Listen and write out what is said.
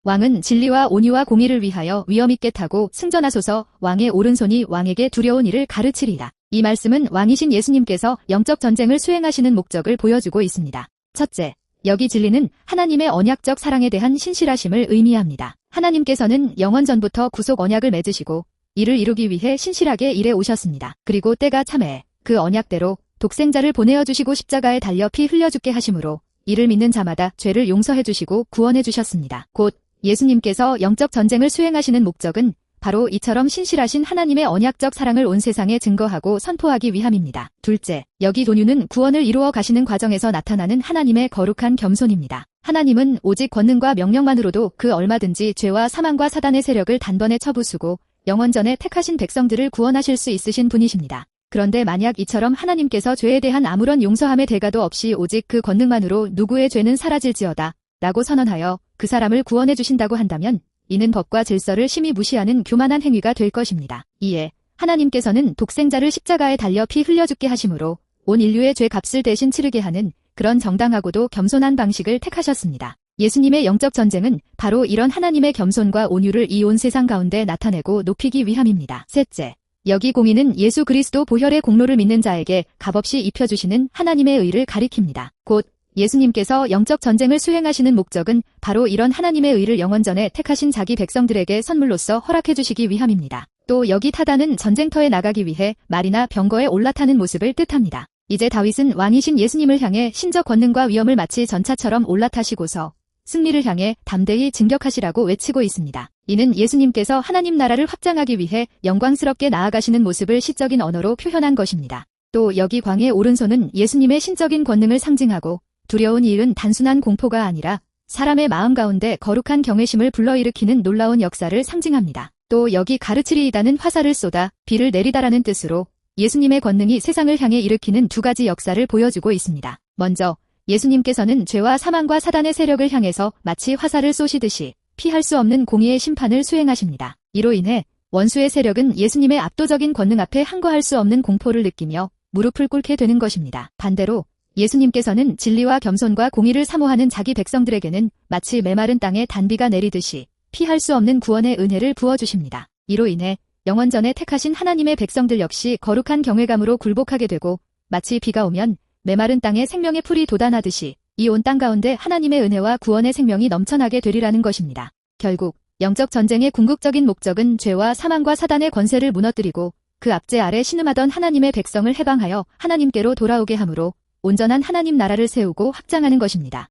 왕은 진리와 온유와 공의를 위하여 위엄있게 타고 승전하소서. 왕의 오른손이 왕에게 두려운 일을 가르치리라. 이 말씀은 왕이신 예수님께서 영적 전쟁을 수행하시는 목적을 보여주고 있습니다. 첫째, 여기 진리는 하나님의 언약적 사랑에 대한 신실하심을 의미합니다. 하나님께서는 영원 전부터 구속 언약을 맺으시고 이를 이루기 위해 신실하게 일해 오셨습니다. 그리고 때가 참에 그 언약대로 독생자를 보내어 주시고 십자가에 달려 피 흘려 죽게 하심으로 이를 믿는 자마다 죄를 용서해 주시고 구원해 주셨습니다. 곧 예수님께서 영적 전쟁을 수행하시는 목적은 바로 이처럼 신실하신 하나님의 언약적 사랑을 온 세상에 증거하고 선포하기 위함입니다. 둘째, 여기 도유는 구원을 이루어 가시는 과정에서 나타나는 하나님의 거룩한 겸손입니다. 하나님은 오직 권능과 명령만으로도 그 얼마든지 죄와 사망과 사단의 세력을 단번에 쳐부수고 영원전에 택하신 백성들을 구원하실 수 있으신 분이십니다. 그런데 만약 이처럼 하나님께서 죄에 대한 아무런 용서함의 대가도 없이 오직 그 권능만으로 누구의 죄는 사라질지어다 라고 선언하여 그 사람을 구원해 주신다고 한다면 이는 법과 질서를 심히 무시하는 교만한 행위가 될 것입니다. 이에 하나님께서는 독생자를 십자가에 달려 피 흘려 죽게 하심으로 온 인류의 죄 값을 대신 치르게 하는 그런 정당하고도 겸손한 방식을 택하셨습니다. 예수님의 영적 전쟁은 바로 이런 하나님의 겸손과 온유를 이 온 세상 가운데 나타내고 높이기 위함입니다. 셋째, 여기 공의는 예수 그리스도 보혈의 공로를 믿는 자에게 값없이 입혀주시는 하나님의 의를 가리킵니다. 곧 예수님께서 영적 전쟁을 수행하시는 목적은 바로 이런 하나님의 의를 영원전에 택하신 자기 백성들에게 선물로서 허락해 주시기 위함입니다. 또 여기 타다는 전쟁터에 나가기 위해 말이나 병거에 올라타는 모습을 뜻합니다. 이제 다윗은 왕이신 예수님을 향해 신적 권능과 위엄을 마치 전차처럼 올라타시고서 승리를 향해 담대히 진격하시라고 외치고 있습니다. 이는 예수님께서 하나님 나라를 확장하기 위해 영광스럽게 나아가시는 모습을 시적인 언어로 표현한 것입니다. 또 여기 광의 오른손은 예수님의 신적인 권능을 상징하고 두려운 이 일은 단순한 공포가 아니라 사람의 마음 가운데 거룩한 경외심을 불러일으키는 놀라운 역사를 상징합니다. 또 여기 가르치리이다는 화살을 쏟아 비를 내리다라는 뜻으로 예수님의 권능이 세상을 향해 일으키는 두 가지 역사를 보여주고 있습니다. 먼저 예수님께서는 죄와 사망과 사단의 세력을 향해서 마치 화살을 쏘시듯이 피할 수 없는 공의의 심판을 수행하십니다. 이로 인해 원수의 세력은 예수님의 압도적인 권능 앞에 항거할 수 없는 공포를 느끼며 무릎을 꿇게 되는 것입니다. 반대로 예수님께서는 진리와 겸손과 공의를 사모하는 자기 백성들에게는 마치 메마른 땅에 단비가 내리듯이 피할 수 없는 구원의 은혜를 부어주십니다. 이로 인해 영원전에 택하신 하나님의 백성들 역시 거룩한 경외감으로 굴복하게 되고 마치 비가 오면 메마른 땅에 생명의 풀이 돋아나듯이 이 온 땅 가운데 하나님의 은혜와 구원의 생명이 넘쳐나게 되리라는 것입니다. 결국 영적 전쟁의 궁극적인 목적은 죄와 사망과 사단의 권세를 무너뜨리고 그 압제 아래 신음하던 하나님의 백성을 해방하여 하나님께로 돌아오게 함으로 온전한 하나님 나라를 세우고 확장하는 것입니다.